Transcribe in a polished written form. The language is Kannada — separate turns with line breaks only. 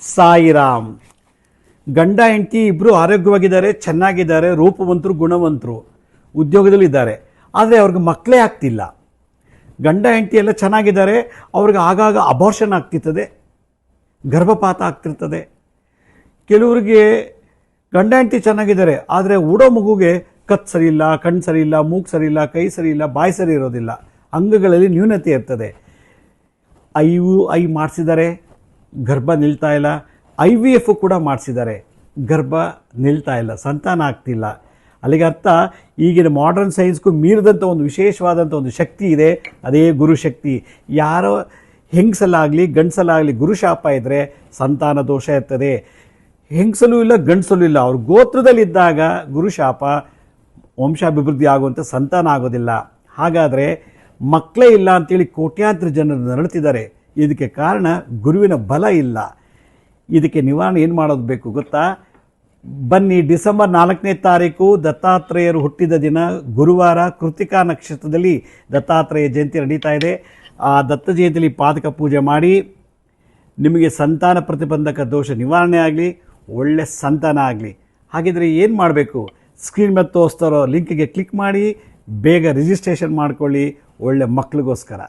ಸಾಯಿರಾಮ್. ಗಂಡ ಹೆಂಡತಿ ಇಬ್ಬರು ಆರೋಗ್ಯವಾಗಿದ್ದಾರೆ, ಚೆನ್ನಾಗಿದ್ದಾರೆ, ರೂಪವಂತರು, ಗುಣವಂತರು, ಉದ್ಯೋಗದಲ್ಲಿದ್ದಾರೆ. ಆದರೆ ಅವ್ರಿಗೆ ಮಕ್ಕಳೇ ಆಗ್ತಿಲ್ಲ. ಗಂಡ ಹೆಂಡತಿ ಎಲ್ಲ ಚೆನ್ನಾಗಿದ್ದಾರೆ, ಅವ್ರಿಗೆ ಆಗಾಗ ಅಬಾರ್ಷನ್ ಆಗ್ತಿರ್ತದೆ, ಗರ್ಭಪಾತ ಆಗ್ತಿರ್ತದೆ. ಕೆಲವರಿಗೆ ಗಂಡ ಹೆಂಡತಿ ಚೆನ್ನಾಗಿದ್ದಾರೆ, ಆದರೆ ಉಡೋ ಮಗುಗೆ ಕತ್ತು ಸರಿ ಇಲ್ಲ, ಕಣ್ಣು ಸರಿ ಇಲ್ಲ, ಮೂಗು ಸರಿ ಇಲ್ಲ, ಕೈ ಸರಿ ಇಲ್ಲ, ಬಾಯಿ ಸರಿ ಇರೋದಿಲ್ಲ, ಅಂಗಗಳಲ್ಲಿ ನ್ಯೂನತೆ ಇರ್ತದೆ. ಐ ಮಾಡಿಸಿದ್ದಾರೆ, ಗರ್ಭ ನಿಲ್ತಾ ಇಲ್ಲ. IVF ಕೂಡ ಮಾಡಿಸಿದ್ದಾರೆ, ಗರ್ಭ ನಿಲ್ತಾ ಇಲ್ಲ, ಸಂತಾನ ಆಗ್ತಿಲ್ಲ. ಅಲ್ಲಿಗೆ ಅರ್ಥ, ಈಗಿನ ಮಾಡರ್ನ್ ಸೈನ್ಸ್ಗೂ ಮೀರಿದಂಥ ಒಂದು ವಿಶೇಷವಾದಂಥ ಒಂದು ಶಕ್ತಿ ಇದೆ, ಅದೇ ಗುರುಶಕ್ತಿ. ಯಾರೋ ಹೆಂಗಸಲ್ಲಾಗಲಿ ಗಂಡಸಲ್ಲಾಗಲಿ ಗುರುಶಾಪ ಇದ್ದರೆ ಸಂತಾನ ದೋಷ ಇರ್ತದೆ. ಹೆಂಗಸಲೂ ಇಲ್ಲ, ಗಂಡಸಲೂ ಇಲ್ಲ, ಅವ್ರ ಗೋತ್ರದಲ್ಲಿದ್ದಾಗ ಗುರುಶಾಪ, ವಂಶಾಭಿವೃದ್ಧಿ ಆಗುವಂಥ ಸಂತಾನ ಆಗೋದಿಲ್ಲ. ಹಾಗಾದರೆ ಮಕ್ಕಳೇ ಇಲ್ಲ ಅಂತೇಳಿ ಕೋಟ್ಯಾಂತರ ಜನರು ನರಳುತ್ತಿದ್ದಾರೆ. ಇದಕ್ಕೆ ಕಾರಣ ಗುರುವಿನ ಬಲ ಇಲ್ಲ. ಇದಕ್ಕೆ ನಿವಾರಣೆ ಏನು ಮಾಡೋದು ಬೇಕು ಗೊತ್ತಾ? ಬನ್ನಿ, ಡಿಸೆಂಬರ್ 4ನೇ ತಾರೀಕು ದತ್ತಾತ್ರೇಯರು ಹುಟ್ಟಿದ ದಿನ, ಗುರುವಾರ, ಕೃತಿಕಾ ನಕ್ಷತ್ರದಲ್ಲಿ ದತ್ತಾತ್ರೇಯ ಜಯಂತಿ ನಡೀತಾ ಇದೆ. ಆ ದತ್ತ ಜಯಂತಿಯಲ್ಲಿ ಪಾದಕ ಪೂಜೆ ಮಾಡಿ, ನಿಮಗೆ ಸಂತಾನ ಪ್ರತಿಬಂಧಕ ದೋಷ ನಿವಾರಣೆ ಆಗಲಿ, ಒಳ್ಳೆ ಸಂತಾನ ಆಗಲಿ. ಹಾಗಿದ್ರೆ ಏನು ಮಾಡಬೇಕು? ಸ್ಕ್ರೀನ್ ಮೇಲೆ ತೋರಿಸ್ತಾರೋ ಲಿಂಕಿಗೆ ಕ್ಲಿಕ್ ಮಾಡಿ ಬೇಗ ರಿಜಿಸ್ಟ್ರೇಷನ್ ಮಾಡ್ಕೊಳ್ಳಿ, ಒಳ್ಳೆ ಮಕ್ಕಳಿಗೋಸ್ಕರ.